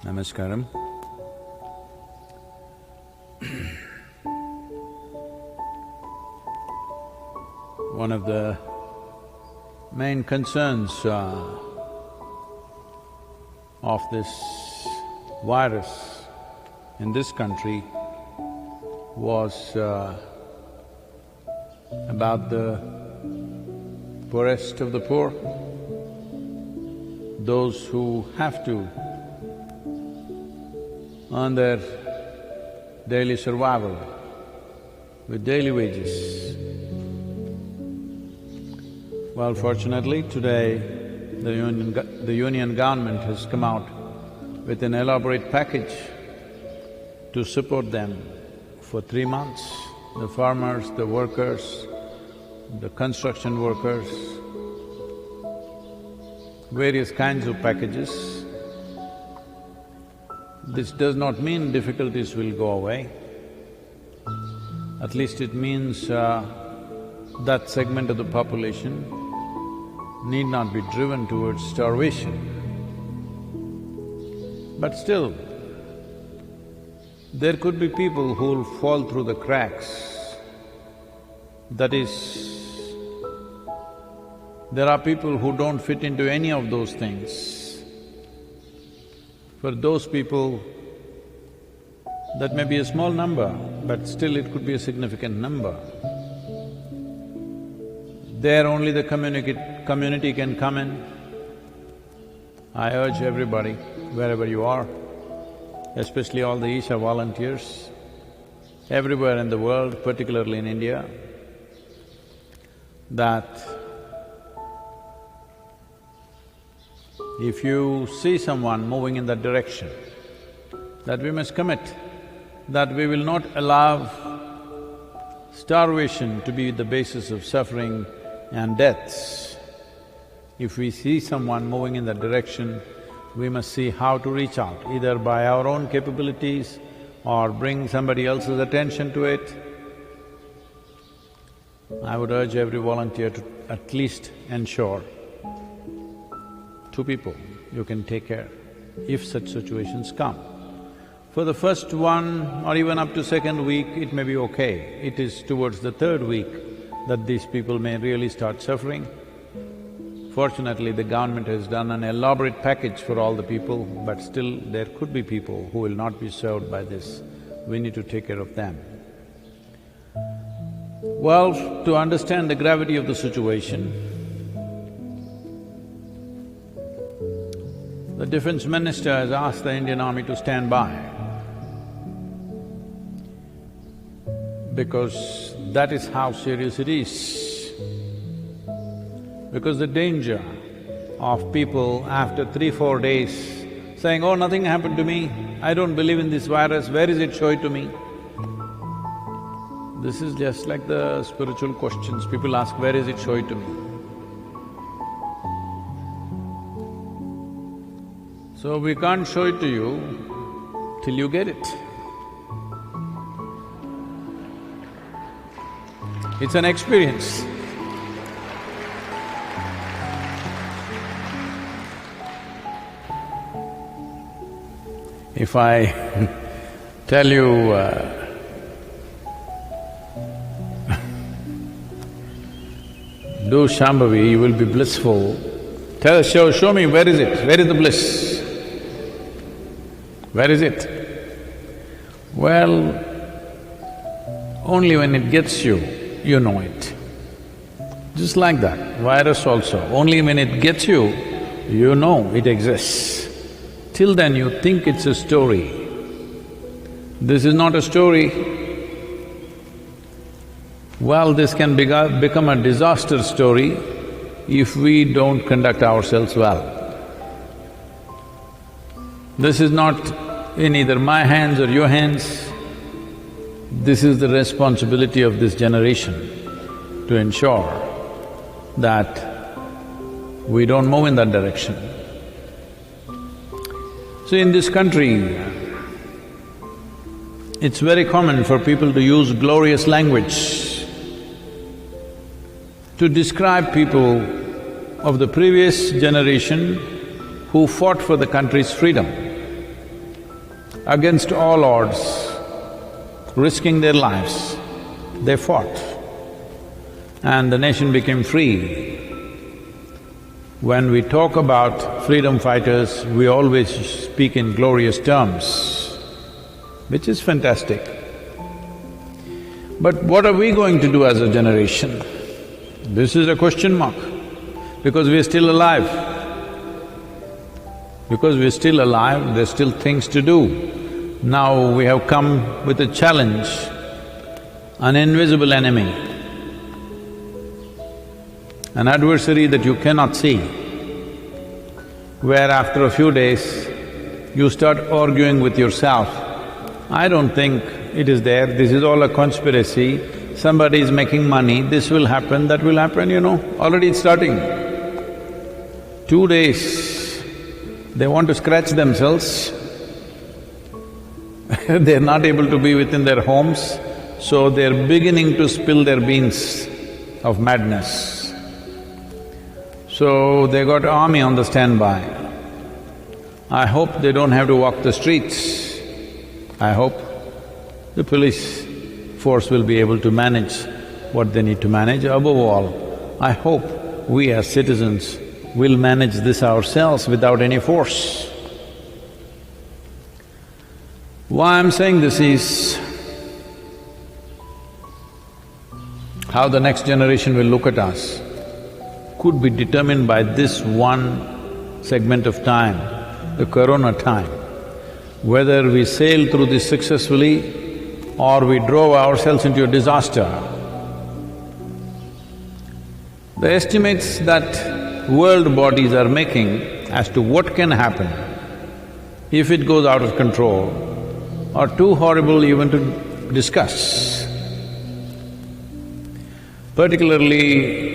Namaskaram. One of the main concerns of this virus in this country was about the poorest of the poor, those who have to earn their daily survival with daily wages. Well, fortunately, today the union government has come out with an elaborate package to support them for 3 months. The farmers, the workers, the construction workers, various kinds of packages. This does not mean difficulties will go away. At least it means that segment of the population need not be driven towards starvation. But still, there could be people who'll fall through the cracks. That is, there are people who don't fit into any of those things. For those people, that may be a small number, but still it could be a significant number. There only the community can come in. I urge everybody, wherever you are, especially all the Isha volunteers, everywhere in the world, particularly in India, that if you see someone moving in that direction, that we must commit, that we will not allow starvation to be the basis of suffering and deaths. If we see someone moving in that direction, we must see how to reach out, either by our own capabilities or bring somebody else's attention to it. I would urge every volunteer to at least ensure 2 people you can take care if such situations come. For the first 1 or even up to 2nd week, it may be okay. It is towards the 3rd week that these people may really start suffering. Fortunately, the government has done an elaborate package for all the people, but still there could be people who will not be served by this. We need to take care of them. Well, to understand the gravity of the situation, the defense minister has asked the Indian Army to stand by, because that is how serious it is. Because the danger of people after 3-4 days saying, "Oh, nothing happened to me, I don't believe in this virus, where is it, show it to me." This is just like the spiritual questions, people ask, "Where is it, show it to me." So we can't show it to you till you get it. It's an experience. If I tell you, do Shambhavi, you will be blissful. Show me, where is it? Where is the bliss? Where is it? Well, only when it gets you, you know it. Just like that, virus also, only when it gets you, you know it exists. Till then you think it's a story. This is not a story. Well, this can become a disaster story if we don't conduct ourselves well. This is not in either my hands or your hands. This is the responsibility of this generation to ensure that we don't move in that direction. So in this country, it's very common for people to use glorious language to describe people of the previous generation who fought for the country's freedom. against all odds, risking their lives, they fought and the nation became free. When we talk about freedom fighters, we always speak in glorious terms, which is fantastic. But what are we going to do as a generation? This is a question mark, because we are still alive. Because we're still alive, there's still things to do. Now we have come with a challenge, an invisible enemy, an adversary that you cannot see, where after a few days, you start arguing with yourself. I don't think it is there, this is all a conspiracy, somebody is making money, this will happen, that will happen, already it's starting. 2 days, they want to scratch themselves, they're not able to be within their homes, so they're beginning to spill their beans of madness. So they got army on the standby. I hope they don't have to walk the streets. I hope the police force will be able to manage what they need to manage. Above all, I hope we as citizens will manage this ourselves without any force. Why I'm saying this is, how the next generation will look at us could be determined by this one segment of time, the corona time. Whether we sail through this successfully or we drove ourselves into a disaster. The estimates that world bodies are making as to what can happen if it goes out of control are too horrible even to discuss. Particularly,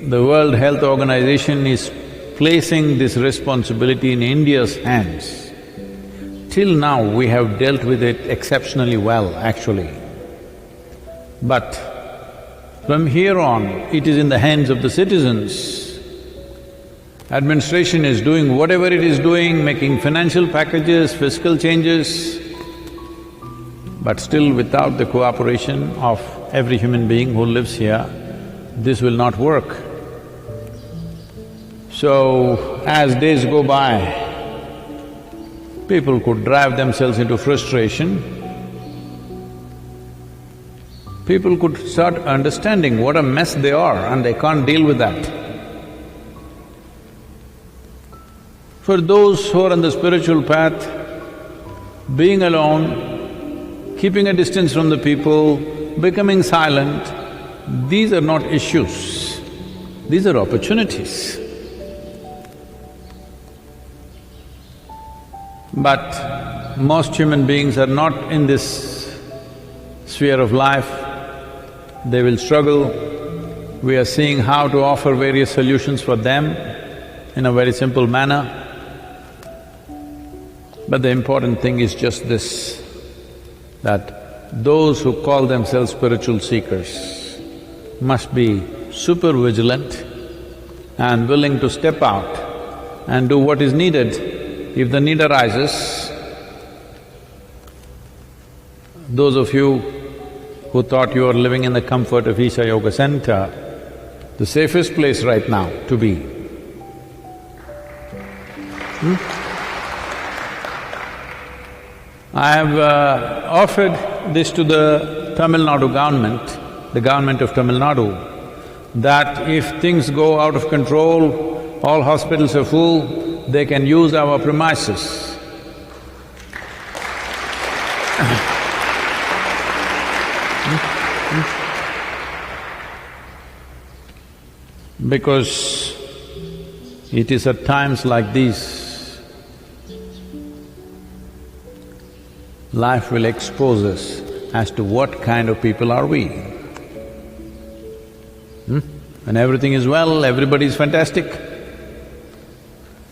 the World Health Organization is placing this responsibility in India's hands. Till now, we have dealt with it exceptionally well, actually. But from here on, it is in the hands of the citizens. Administration is doing whatever it is doing, making financial packages, fiscal changes, but still without the cooperation of every human being who lives here, this will not work. So, as days go by, people could drive themselves into frustration. People could start understanding what a mess they are and they can't deal with that. For those who are on the spiritual path, being alone, keeping a distance from the people, becoming silent, these are not issues, these are opportunities. But most human beings are not in this sphere of life, they will struggle. We are seeing how to offer various solutions for them in a very simple manner. But the important thing is just this, that those who call themselves spiritual seekers must be super vigilant and willing to step out and do what is needed. If the need arises, those of you who thought you are living in the comfort of Isha Yoga Center, the safest place right now to be. I have offered this to the Tamil Nadu government, the government of Tamil Nadu, that if things go out of control, all hospitals are full, they can use our premises. Because it is at times like these, life will expose us as to what kind of people are we. When everything is well, everybody is fantastic.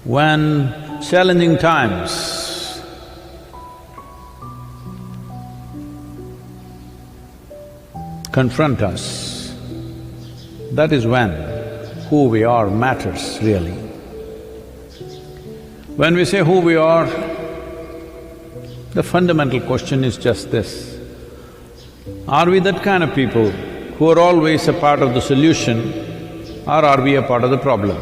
When challenging times confront us, that is when who we are matters really. When we say who we are, The fundamental question is just this: are we that kind of people who are always a part of the solution, or are we a part of the problem?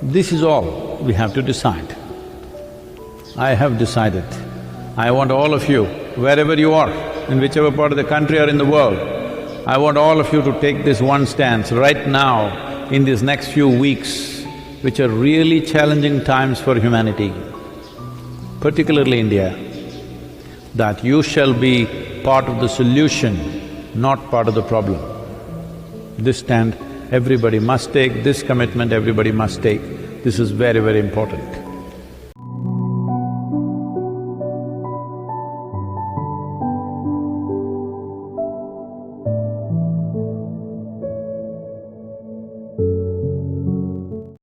This is all we have to decide. I have decided. I want all of you, wherever you are, in whichever part of the country or in the world, I want all of you to take this one stance right now in these next few weeks, which are really challenging times for humanity, particularly India, that you shall be part of the solution, not part of the problem. This stand everybody must take, this commitment everybody must take. This is very, very important.